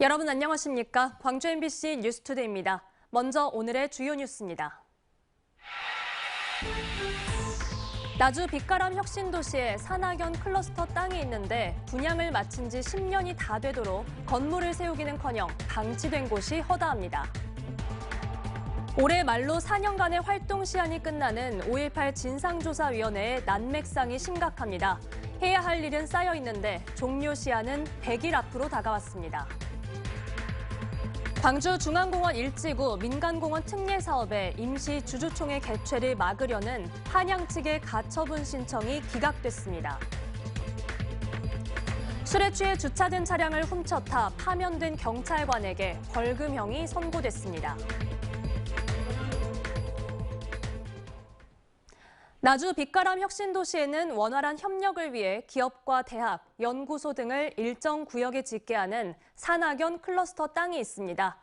여러분 안녕하십니까? 광주 MBC 뉴스투데이입니다. 먼저 오늘의 주요 뉴스입니다. 나주 빛가람 혁신도시에 산악연 클러스터 땅이 있는데 분양을 마친 지 10년이 다 되도록 건물을 세우기는커녕 방치된 곳이 허다합니다. 올해 말로 4년간의 활동 시한이 끝나는 5.18 진상조사위원회의 난맥상이 심각합니다. 해야 할 일은 쌓여 있는데 종료 시한은 100일 앞으로 다가왔습니다. 광주 중앙공원 1지구 민간공원 특례 사업의 임시 주주총회 개최를 막으려는 한양 측의 가처분 신청이 기각됐습니다. 술에 취해 주차된 차량을 훔쳐타 파면된 경찰관에게 벌금형이 선고됐습니다. 나주 빛가람 혁신도시에는 원활한 협력을 위해 기업과 대학, 연구소 등을 일정 구역에 짓게 하는 산악연 클러스터 땅이 있습니다.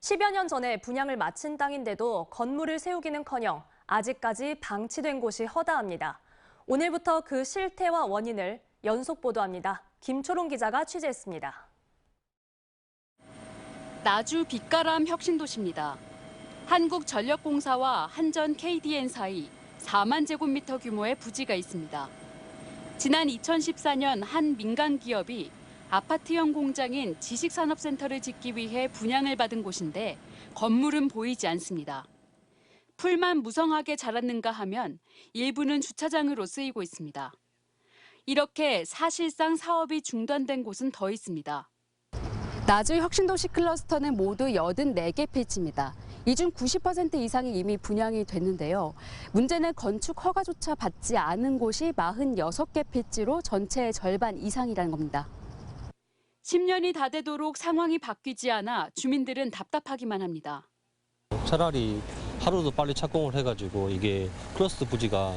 10여 년 전에 분양을 마친 땅인데도 건물을 세우기는커녕 아직까지 방치된 곳이 허다합니다. 오늘부터 그 실태와 원인을 연속 보도합니다. 김초롱 기자가 취재했습니다. 나주 빛가람 혁신도시입니다. 한국전력공사와 한전 KDN 사이 4만 제곱미터 규모의 부지가 있습니다. 지난 2014년 한 민간 기업이 아파트형 공장인 지식산업센터를 짓기 위해 분양을 받은 곳인데 건물은 보이지 않습니다. 풀만 무성하게 자랐는가 하면 일부는 주차장으로 쓰이고 있습니다. 이렇게 사실상 사업이 중단된 곳은 더 있습니다. 나주 혁신도시 클러스터는 모두 84개 필지입니다. 이 중 90% 이상이 이미 분양이 됐는데요. 문제는 건축 허가조차 받지 않은 곳이 46개 필지로 전체의 절반 이상이라는 겁니다. 10년이 다 되도록 상황이 바뀌지 않아 주민들은 답답하기만 합니다. 차라리 하루도 빨리 착공을 해가지고 이게 클러스터 부지가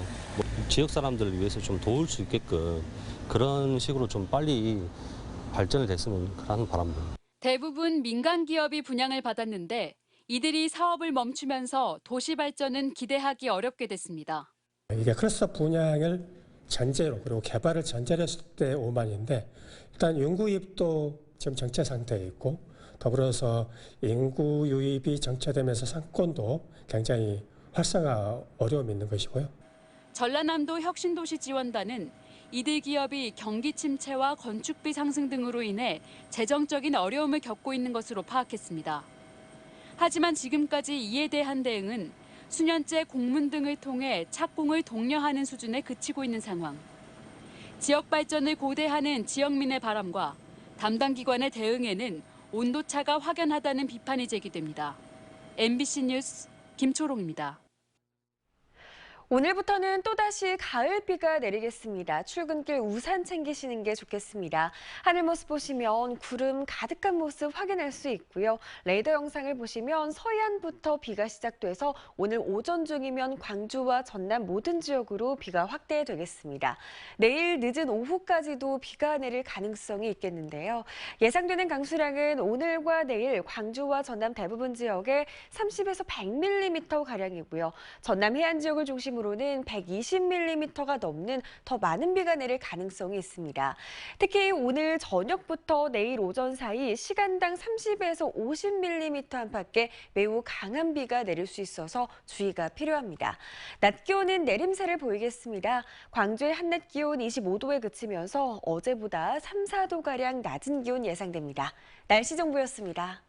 지역 사람들을 위해서 좀 도울 수 있게끔 그런 식으로 좀 빨리 발전이 됐으면 하는 바람입니다. 대부분 민간 기업이 분양을 받았는데 이들이 사업을 멈추면서 도시 발전은 기대하기 어렵게 됐습니다. 이게 클러스터 분양을 전제로 그리고 개발을 전제로 했을 때 오만인데 일단 인구 유입도 지금 정체 상태에 있고 더불어서 인구 유입이 정체되면서 상권도 굉장히 활성화 어려움이 있는 것이고요. 전라남도 혁신도시 지원단은 이들 기업이 경기 침체와 건축비 상승 등으로 인해 재정적인 어려움을 겪고 있는 것으로 파악했습니다. 하지만 지금까지 이에 대한 대응은 수년째 공문 등을 통해 착공을 독려하는 수준에 그치고 있는 상황. 지역 발전을 고대하는 지역민의 바람과 담당 기관의 대응에는 온도차가 확연하다는 비판이 제기됩니다. MBC 뉴스 김초롱입니다. 오늘부터는 또다시 가을비가 내리겠습니다. 출근길 우산 챙기시는 게 좋겠습니다. 하늘 모습 보시면 구름 가득한 모습 확인할 수 있고요. 레이더 영상을 보시면 서해안부터 비가 시작돼서 오늘 오전 중이면 광주와 전남 모든 지역으로 비가 확대되겠습니다. 내일 늦은 오후까지도 비가 내릴 가능성이 있겠는데요. 예상되는 강수량은 오늘과 내일 광주와 전남 대부분 지역에 30에서 100mm가량이고요. 전남 해안 지역을 중심으로 는 120mm가 넘는 더 많은 비가 내릴 가능성이 있습니다. 특히 오늘 저녁부터 내일 오전 사이 시간당 30에서 50mm 안팎의 매우 강한 비가 내릴 수 있어서 주의가 필요합니다. 낮 기온은 내림세를 보이겠습니다. 광주의 한낮 기온 25도에 그치면서 어제보다 3, 4도가량 낮은 기온 예상됩니다. 날씨 정보였습니다.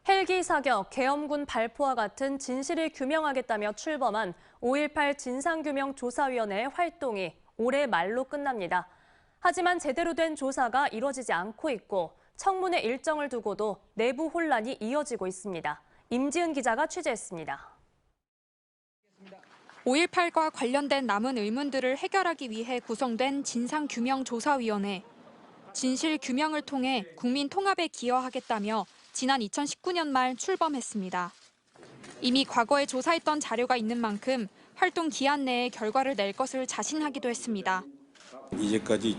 헬기 사격, 계엄군 발포와 같은 진실을 규명하겠다며 출범한 5.18 진상규명조사위원회의 활동이 올해 말로 끝납니다. 하지만 제대로 된 조사가 이뤄지지 않고 있고 청문회 일정을 두고도 내부 혼란이 이어지고 있습니다. 임지은 기자가 취재했습니다. 5.18과 관련된 남은 의문들을 해결하기 위해 구성된 진상규명조사위원회. 진실 규명을 통해 국민 통합에 기여하겠다며 지난 2019년 말 출범했습니다. 이미 과거에 조사했던 자료가 있는 만큼 활동 기한 내에 결과를 낼 것을 자신하기도 했습니다. 이제까지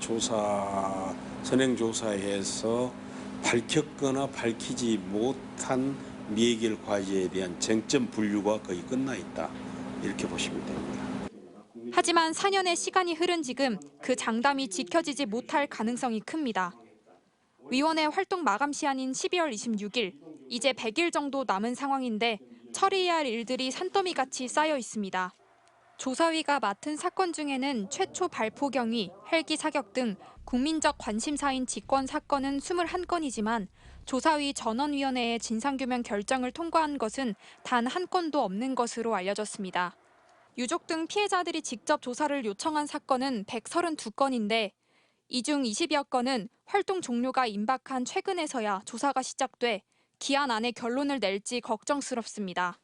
선행조사에서 밝혔거나 밝히지 못한 미해결 과제에 대한 쟁점 분류가 거의 끝나 있다. 이렇게 보시면 됩니다. 하지만 4년의 시간이 흐른 지금 그 장담이 지켜지지 못할 가능성이 큽니다. 위원회 활동 마감 시한인 12월 26일, 이제 100일 정도 남은 상황인데 처리해야 할 일들이 산더미같이 쌓여 있습니다. 조사위가 맡은 사건 중에는 최초 발포 경위, 헬기 사격 등 국민적 관심사인 직권 사건은 21건이지만 조사위 전원위원회의 진상규명 결정을 통과한 것은 단 한 건도 없는 것으로 알려졌습니다. 유족 등 피해자들이 직접 조사를 요청한 사건은 132건인데 이 중 20여 건은 활동 종료가 임박한 최근에서야 조사가 시작돼 기한 안에 결론을 낼지 걱정스럽습니다.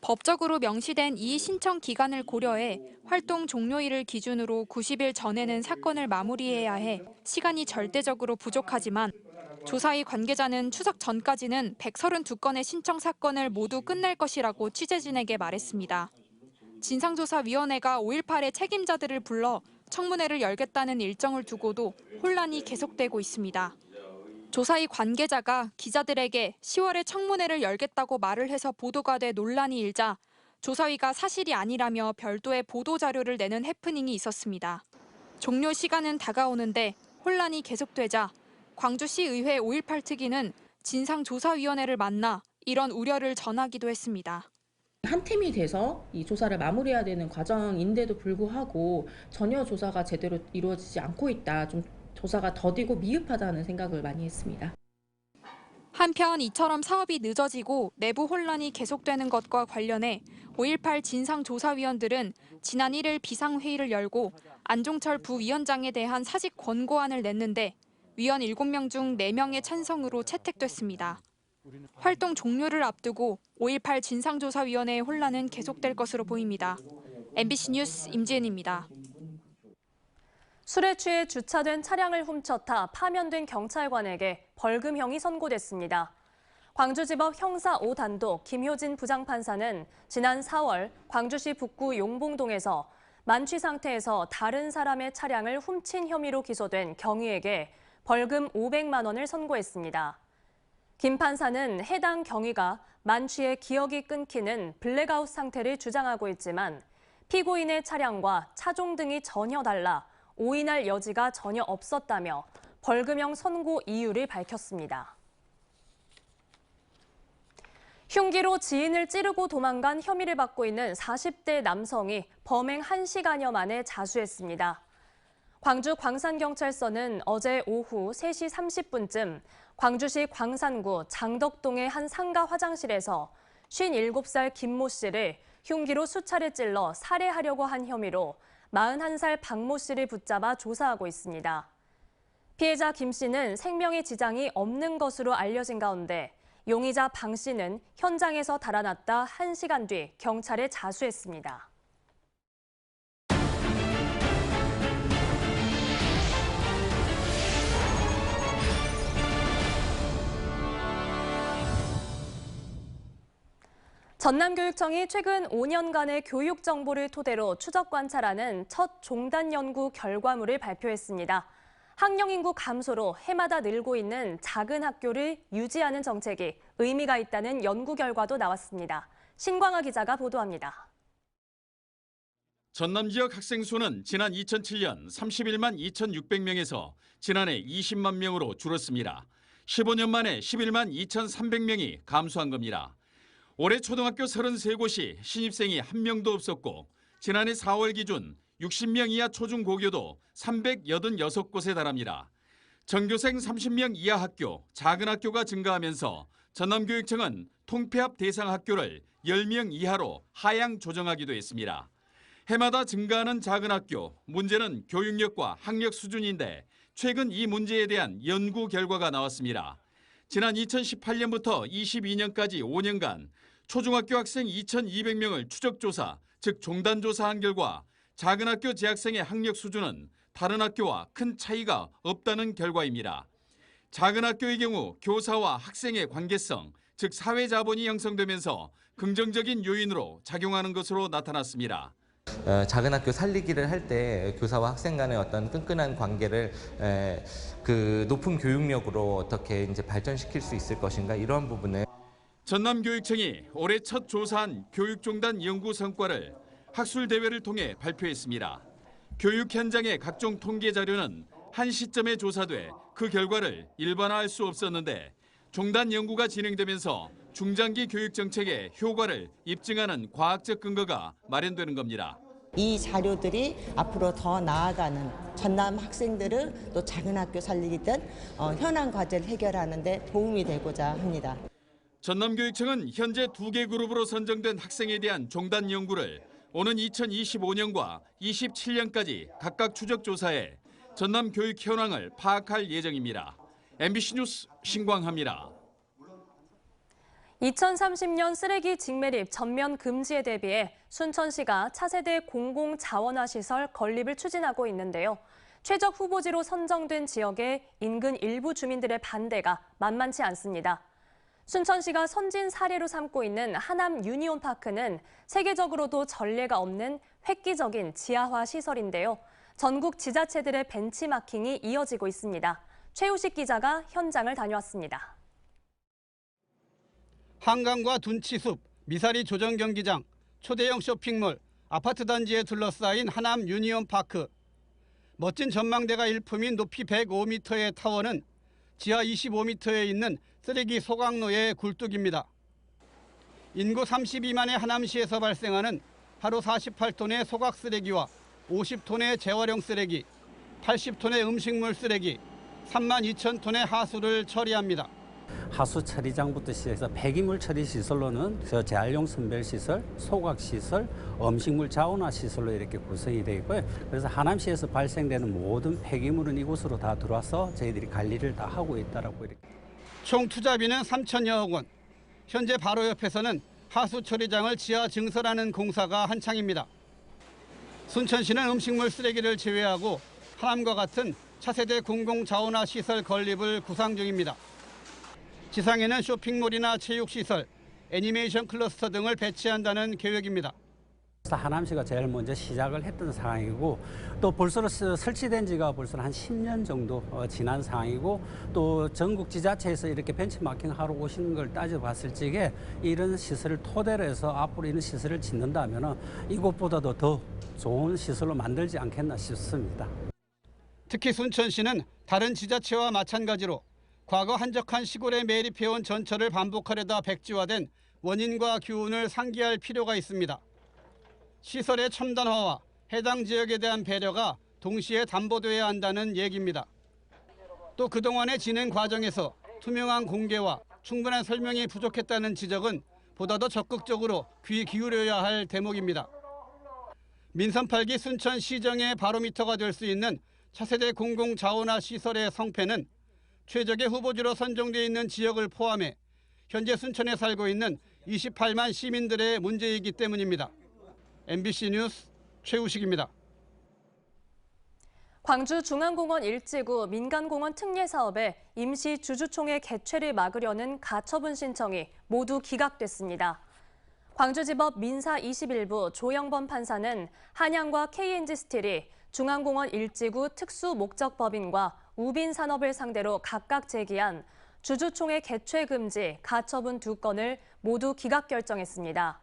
법적으로 명시된 이의 신청 기간을 고려해 활동 종료일을 기준으로 90일 전에는 사건을 마무리해야 해 시간이 절대적으로 부족하지만 조사위 관계자는 추석 전까지는 132건의 신청 사건을 모두 끝낼 것이라고 취재진에게 말했습니다. 진상조사위원회가 5.18의 책임자들을 불러 청문회를 열겠다는 일정을 두고도 혼란이 계속되고 있습니다. 조사위 관계자가 기자들에게 10월에 청문회를 열겠다고 말을 해서 보도가 돼 논란이 일자 조사위가 사실이 아니라며 별도의 보도자료를 내는 해프닝이 있었습니다. 종료 시간은 다가오는데 혼란이 계속되자 광주시의회 5.18 특위는 진상조사위원회를 만나 이런 우려를 전하기도 했습니다. 한 팀이 돼서 이 조사를 마무리해야 되는 과정인데도 불구하고 전혀 조사가 제대로 이루어지지 않고 있다. 좀 조사가 더디고 미흡하다는 생각을 많이 했습니다. 한편 이처럼 사업이 늦어지고 내부 혼란이 계속되는 것과 관련해 5.18 진상조사위원들은 지난 1일 비상회의를 열고 안종철 부위원장에 대한 사직 권고안을 냈는데 위원 7명 중 4명의 찬성으로 채택됐습니다. 활동 종료를 앞두고 5.18 진상조사위원회의 혼란은 계속될 것으로 보입니다. MBC 뉴스 임지은입니다. 술에 취해 주차된 차량을 훔쳤다 파면된 경찰관에게 벌금형이 선고됐습니다. 광주지법 형사 5단독 김효진 부장판사는 지난 4월 광주시 북구 용봉동에서 만취 상태에서 다른 사람의 차량을 훔친 혐의로 기소된 경위에게 벌금 500만 원을 선고했습니다. 김 판사는 해당 경위가 만취해 기억이 끊기는 블랙아웃 상태를 주장하고 있지만 피고인의 차량과 차종 등이 전혀 달라 오인할 여지가 전혀 없었다며 벌금형 선고 이유를 밝혔습니다. 흉기로 지인을 찌르고 도망간 혐의를 받고 있는 40대 남성이 범행 1시간여 만에 자수했습니다. 광주 광산경찰서는 어제 오후 3시 30분쯤 광주시 광산구 장덕동의 한 상가 화장실에서 57살 김모 씨를 흉기로 수차례 찔러 살해하려고 한 혐의로 41살 박모 씨를 붙잡아 조사하고 있습니다. 피해자 김 씨는 생명의 지장이 없는 것으로 알려진 가운데 용의자 방 씨는 현장에서 달아났다 1시간 뒤 경찰에 자수했습니다. 전남교육청이 최근 5년간의 교육 정보를 토대로 추적 관찰하는 첫 종단 연구 결과물을 발표했습니다. 학령 인구 감소로 해마다 늘고 있는 작은 학교를 유지하는 정책이 의미가 있다는 연구 결과도 나왔습니다. 신광아 기자가 보도합니다. 전남 지역 학생 수는 지난 2007년 31만 2,600명에서 지난해 20만 명으로 줄었습니다. 15년 만에 11만 2,300명이 감소한 겁니다. 올해 초등학교 33곳이 신입생이 1명도 없었고 지난해 4월 기준 60명 이하 초중고교도 386곳에 달합니다. 전교생 30명 이하 학교, 작은 학교가 증가하면서 전남교육청은 통폐합 대상 학교를 10명 이하로 하향 조정하기도 했습니다. 해마다 증가하는 작은 학교, 문제는 교육력과 학력 수준인데 최근 이 문제에 대한 연구 결과가 나왔습니다. 지난 2018년부터 22년까지 5년간 초중학교 학생 2,200명을 추적조사, 즉 종단조사한 결과 작은 학교 재학생의 학력 수준은 다른 학교와 큰 차이가 없다는 결과입니다. 작은 학교의 경우 교사와 학생의 관계성, 즉 사회자본이 형성되면서 긍정적인 요인으로 작용하는 것으로 나타났습니다. 작은 학교 살리기를 할 때 교사와 학생 간의 어떤 끈끈한 관계를 그 높은 교육력으로 어떻게 이제 발전시킬 수 있을 것인가 이런 부분에 전남교육청이 올해 첫 조사한 교육종단 연구 성과를 학술대회를 통해 발표했습니다. 교육 현장의 각종 통계 자료는 한 시점에 조사돼 그 결과를 일반화할 수 없었는데 종단 연구가 진행되면서 중장기 교육 정책의 효과를 입증하는 과학적 근거가 마련되는 겁니다. 이 자료들이 앞으로 더 나아가는 전남 학생들을 또 작은 학교 살리기든 현안 과제를 해결하는 데 도움이 되고자 합니다. 전남교육청은 현재 2개 그룹으로 선정된 학생에 대한 종단 연구를 오는 2025년과 27년까지 각각 추적 조사해 전남 교육 현황을 파악할 예정입니다. MBC 뉴스 신광하입니다. 2030년 쓰레기 직매립 전면 금지에 대비해 순천시가 차세대 공공자원화시설 건립을 추진하고 있는데요. 최적 후보지로 선정된 지역의 인근 일부 주민들의 반대가 만만치 않습니다. 순천시가 선진 사례로 삼고 있는 하남 유니온파크는 세계적으로도 전례가 없는 획기적인 지하화 시설인데요. 전국 지자체들의 벤치마킹이 이어지고 있습니다. 최우식 기자가 현장을 다녀왔습니다. 한강과 둔치숲, 미사리 조정경기장, 초대형 쇼핑몰, 아파트 단지에 둘러싸인 하남 유니온파크. 멋진 전망대가 일품인 높이 105m의 타워는 지하 25m에 있는 쓰레기 소각로의 굴뚝입니다. 인구 32만의 하남시에서 발생하는 하루 48톤의 소각 쓰레기와 50톤의 재활용 쓰레기, 80톤의 음식물 쓰레기, 3만 2천 톤의 하수를 처리합니다. 하수 처리장부터 시작해서 폐기물 처리 시설로는 재활용 선별 시설, 소각 시설, 음식물 자원화 시설로 이렇게 구성이 되어 있고요. 그래서 하남시에서 발생되는 모든 폐기물은 이곳으로 다 들어와서 저희들이 관리를 다 하고 있다라고 이렇게. 총 투자비는 3천여억 원. 현재 바로 옆에서는 하수 처리장을 지하 증설하는 공사가 한창입니다. 순천시는 음식물 쓰레기를 제외하고 하남과 같은 차세대 공공자원화 시설 건립을 구상 중입니다. 지상에는 쇼핑몰이나 체육시설, 애니메이션 클러스터 등을 배치한다는 계획입니다. 하남시가 제일 먼저 시작을 했던 상황이고 또 벌써 설치된 지가 벌써 한 10년 정도 지난 상황이고 또 전국 지자체에서 이렇게 벤치마킹하러 오시는 걸 따져봤을 적에 이런 시설을 토대로 해서 앞으로 이런 시설을 짓는다면 이곳보다도 더 좋은 시설로 만들지 않겠나 싶습니다. 특히 순천시는 다른 지자체와 마찬가지로 과거 한적한 시골에 매립해온 전철을 반복하려다 백지화된 원인과 교훈을 상기할 필요가 있습니다. 시설의 첨단화와 해당 지역에 대한 배려가 동시에 담보돼야 한다는 얘기입니다. 또 그동안의 진행 과정에서 투명한 공개와 충분한 설명이 부족했다는 지적은 보다 더 적극적으로 귀 기울여야 할 대목입니다. 민선 8기 순천시정의 바로미터가 될 수 있는 차세대 공공자원화 시설의 성패는 최적의 후보지로 선정돼 있는 지역을 포함해 현재 순천에 살고 있는 28만 시민들의 문제이기 때문입니다. MBC 뉴스 최우식입니다. 광주 중앙공원 1지구 민간공원 특례 사업에 임시 주주총회 개최를 막으려는 가처분 신청이 모두 기각됐습니다. 광주지법 민사 21부 조영범 판사는 한양과 KNG스틸이 중앙공원 1지구 특수목적법인과 우빈산업을 상대로 각각 제기한 주주총회 개최 금지 가처분 2건을 모두 기각 결정했습니다.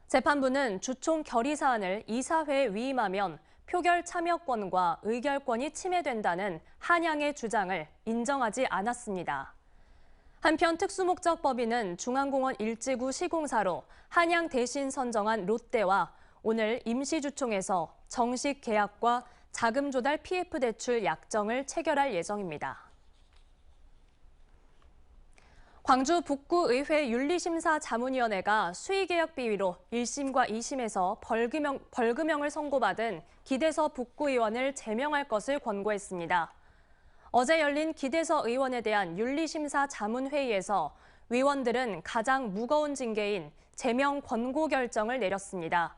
재판부는 주총 결의 사안을 이사회에 위임하면 표결 참여권과 의결권이 침해된다는 한양의 주장을 인정하지 않았습니다. 한편 특수목적법인은 중앙공원 1지구 시공사로 한양 대신 선정한 롯데와 오늘 임시주총에서 정식 계약과 자금 조달 PF 대출 약정을 체결할 예정입니다. 광주 북구의회 윤리심사 자문위원회가 수의계약 비위로 1심과 2심에서 벌금형을 선고받은 기대서 북구의원을 제명할 것을 권고했습니다. 어제 열린 기대서 의원에 대한 윤리심사 자문회의에서 위원들은 가장 무거운 징계인 제명 권고 결정을 내렸습니다.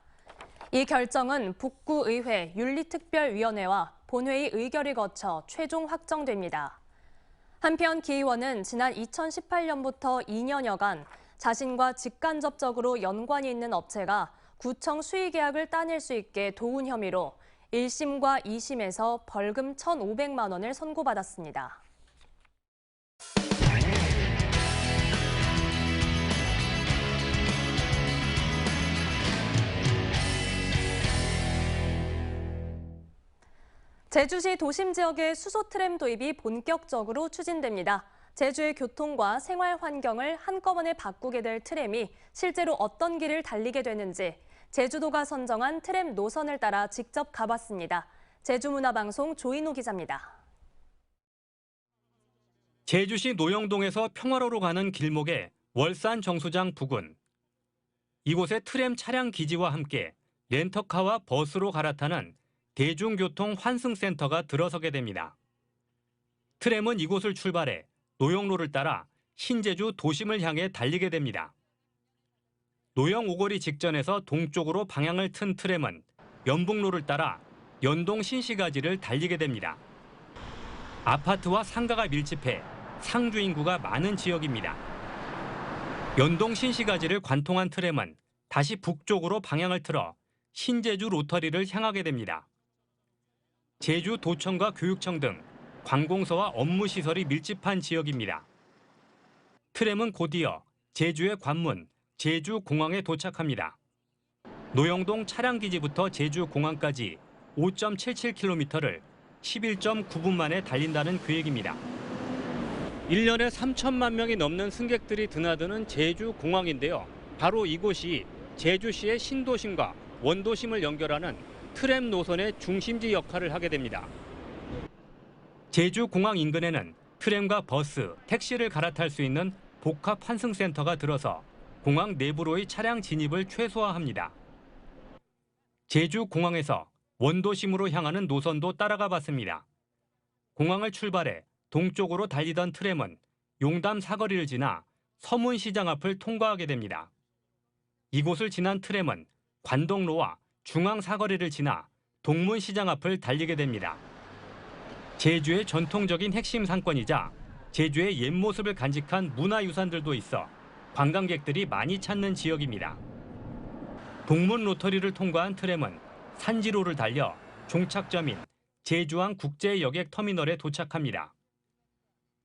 이 결정은 북구의회 윤리특별위원회와 본회의 의결을 거쳐 최종 확정됩니다. 한편 기 의원은 지난 2018년부터 2년여간 자신과 직간접적으로 연관이 있는 업체가 구청 수의계약을 따낼 수 있게 도운 혐의로 1심과 2심에서 벌금 1,500만 원을 선고받았습니다. 제주시 도심 지역의 수소 트램 도입이 본격적으로 추진됩니다. 제주의 교통과 생활 환경을 한꺼번에 바꾸게 될 트램이 실제로 어떤 길을 달리게 되는지 제주도가 선정한 트램 노선을 따라 직접 가봤습니다. 제주문화방송 조인호 기자입니다. 제주시 노영동에서 평화로로 가는 길목의 월산 정수장 부근. 이곳에 트램 차량 기지와 함께 렌터카와 버스로 갈아타는 대중교통 환승센터가 들어서게 됩니다. 트램은 이곳을 출발해 노영로를 따라 신제주 도심을 향해 달리게 됩니다. 노영 오거리 직전에서 동쪽으로 방향을 튼 트램은 연북로를 따라 연동 신시가지를 달리게 됩니다. 아파트와 상가가 밀집해 상주 인구가 많은 지역입니다. 연동 신시가지를 관통한 트램은 다시 북쪽으로 방향을 틀어 신제주 로터리를 향하게 됩니다. 제주 도청과 교육청 등 관공서와 업무시설이 밀집한 지역입니다. 트램은 곧이어 제주의 관문, 제주공항에 도착합니다. 노영동 차량기지부터 제주공항까지 5.77km를 11.9분 만에 달린다는 계획입니다. 1년에 3천만 명이 넘는 승객들이 드나드는 제주공항인데요. 바로 이곳이 제주시의 신도심과 원도심을 연결하는 트램 노선의 중심지 역할을 하게 됩니다. 제주공항 인근에는 트램과 버스, 택시를 갈아탈 수 있는 복합 환승센터가 들어서 공항 내부로의 차량 진입을 최소화합니다. 제주공항에서 원도심으로 향하는 노선도 따라가 봤습니다. 공항을 출발해 동쪽으로 달리던 트램은 용담 사거리를 지나 서문시장 앞을 통과하게 됩니다. 이곳을 지난 트램은 관동로와 중앙 사거리를 지나 동문시장 앞을 달리게 됩니다. 제주의 전통적인 핵심 상권이자 제주의 옛 모습을 간직한 문화유산들도 있어 관광객들이 많이 찾는 지역입니다. 동문 로터리를 통과한 트램은 산지로를 달려 종착점인 제주항 국제여객 터미널에 도착합니다.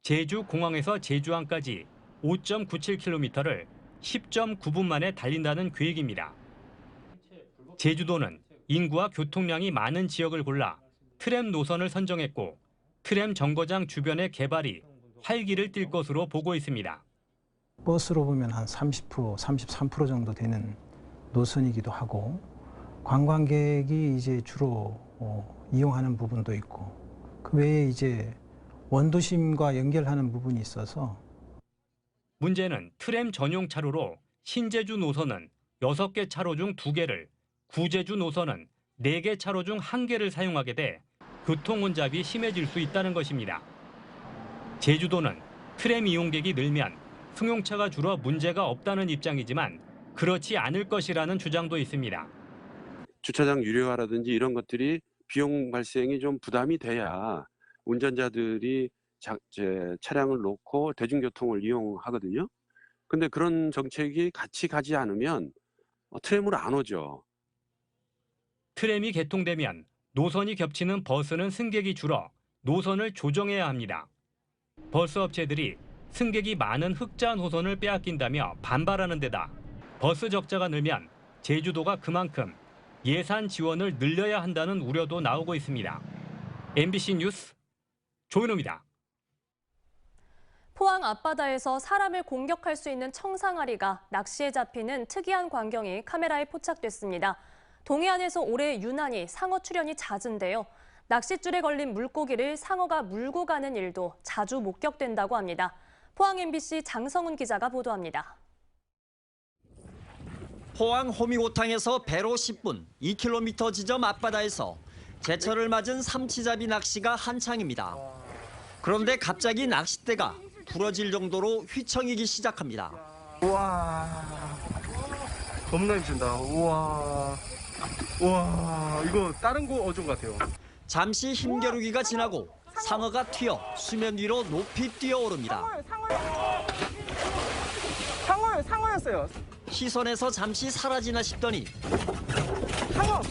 제주공항에서 제주항까지 5.97km를 10.9분 만에 달린다는 계획입니다. 제주도는 인구와 교통량이 많은 지역을 골라 트램 노선을 선정했고 트램 정거장 주변의 개발이 활기를 띨 것으로 보고 있습니다. 버스로 보면 한 30%, 33% 정도 되는 노선이기도 하고 관광객이 이제 주로 이용하는 부분도 있고 그 외에 이제 원도심과 연결하는 부분이 있어서 문제는 트램 전용 차로로 신제주 노선은 6개 차로 중 2개를, 구제주 노선은 4개 차로 중 1개를 사용하게 돼 교통 혼잡이 심해질 수 있다는 것입니다. 제주도는 트램 이용객이 늘면 승용차가 줄어 문제가 없다는 입장이지만 그렇지 않을 것이라는 주장도 있습니다. 주차장 유료화라든지 이런 것들이 비용 발생이 좀 부담이 돼야 운전자들이 차량을 놓고 대중교통을 이용하거든요. 근데 그런 정책이 같이 가지 않으면 트램으로 안 오죠. 트램이 개통되면 노선이 겹치는 버스는 승객이 줄어 노선을 조정해야 합니다. 버스 업체들이 승객이 많은 흑자 노선을 빼앗긴다며 반발하는 데다 버스 적자가 늘면 제주도가 그만큼 예산 지원을 늘려야 한다는 우려도 나오고 있습니다. MBC 뉴스 조인호입니다. 포항 앞바다에서 사람을 공격할 수 있는 청상아리가 낚시에 잡히는 특이한 광경이 카메라에 포착됐습니다. 동해안에서 올해 유난히 상어 출현이 잦은데요. 낚싯줄에 걸린 물고기를 상어가 물고 가는 일도 자주 목격된다고 합니다. 포항 MBC 장성훈 기자가 보도합니다. 포항 호미곶항에서 배로 10분, 2km 지점 앞바다에서 제철을 맞은 삼치잡이 낚시가 한창입니다. 그런데 갑자기 낚싯대가 부러질 정도로 휘청이기 시작합니다. 우와, 겁나 힘든다. 우와, 이거 다른 거 어종 같아요. 잠시 힘겨루기가 지나고 상어가 튀어 수면 위로 높이 뛰어오릅니다. 상어였어요. 시선에서 잠시 사라지나 싶더니 상어,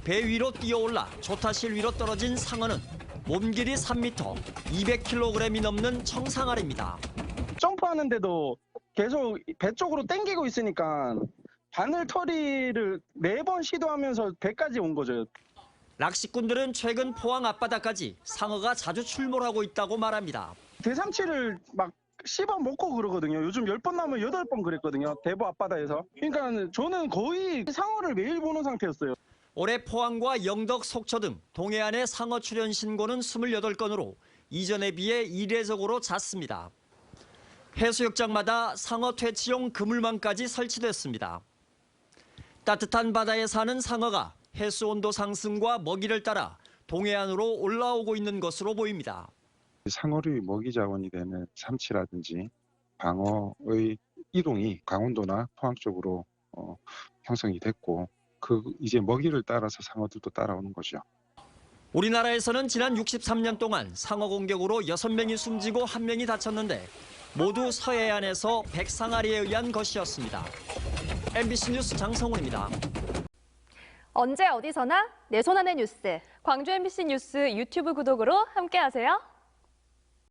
배 위로 뛰어올라 조타실 위로 떨어진 상어는 몸 길이 3m, 200kg이 넘는 청상아리입니다. 점프하는데도 계속 배 쪽으로 당기고 있으니까 바늘 터리를 4번 시도하면서 배까지 온 거죠. 낚시꾼들은 최근 포항 앞바다까지 상어가 자주 출몰하고 있다고 말합니다. 대삼치를 막 씹어 먹고 그러거든요. 요즘 10번 나오면 8번 그랬거든요. 대구 앞바다에서. 그러니까 저는 거의 상어를 매일 보는 상태였어요. 올해 포항과 영덕, 속초 등 동해안의 상어 출현 신고는 28건으로 이전에 비해 이례적으로 잦습니다. 해수욕장마다 상어 퇴치용 그물망까지 설치됐습니다. 따뜻한 바다에 사는 상어가 해수 온도 상승과 먹이를 따라 동해안으로 올라오고 있는 것으로 보입니다. 상어류의 먹이 자원이 되는 삼치라든지 방어의 이동이 강원도나 포항 쪽으로 형성이 됐고 이제 먹이를 따라서 상어들도 따라오는 거죠. 우리나라에서는 지난 63년 동안 상어 공격으로 6명이 숨지고 1명이 다쳤는데 모두 서해안에서 백상아리에 의한 것이었습니다. MBC 뉴스 장성훈입니다. 언제 어디서나 내 손 안의 뉴스. 광주 MBC 뉴스 유튜브 구독으로 함께하세요.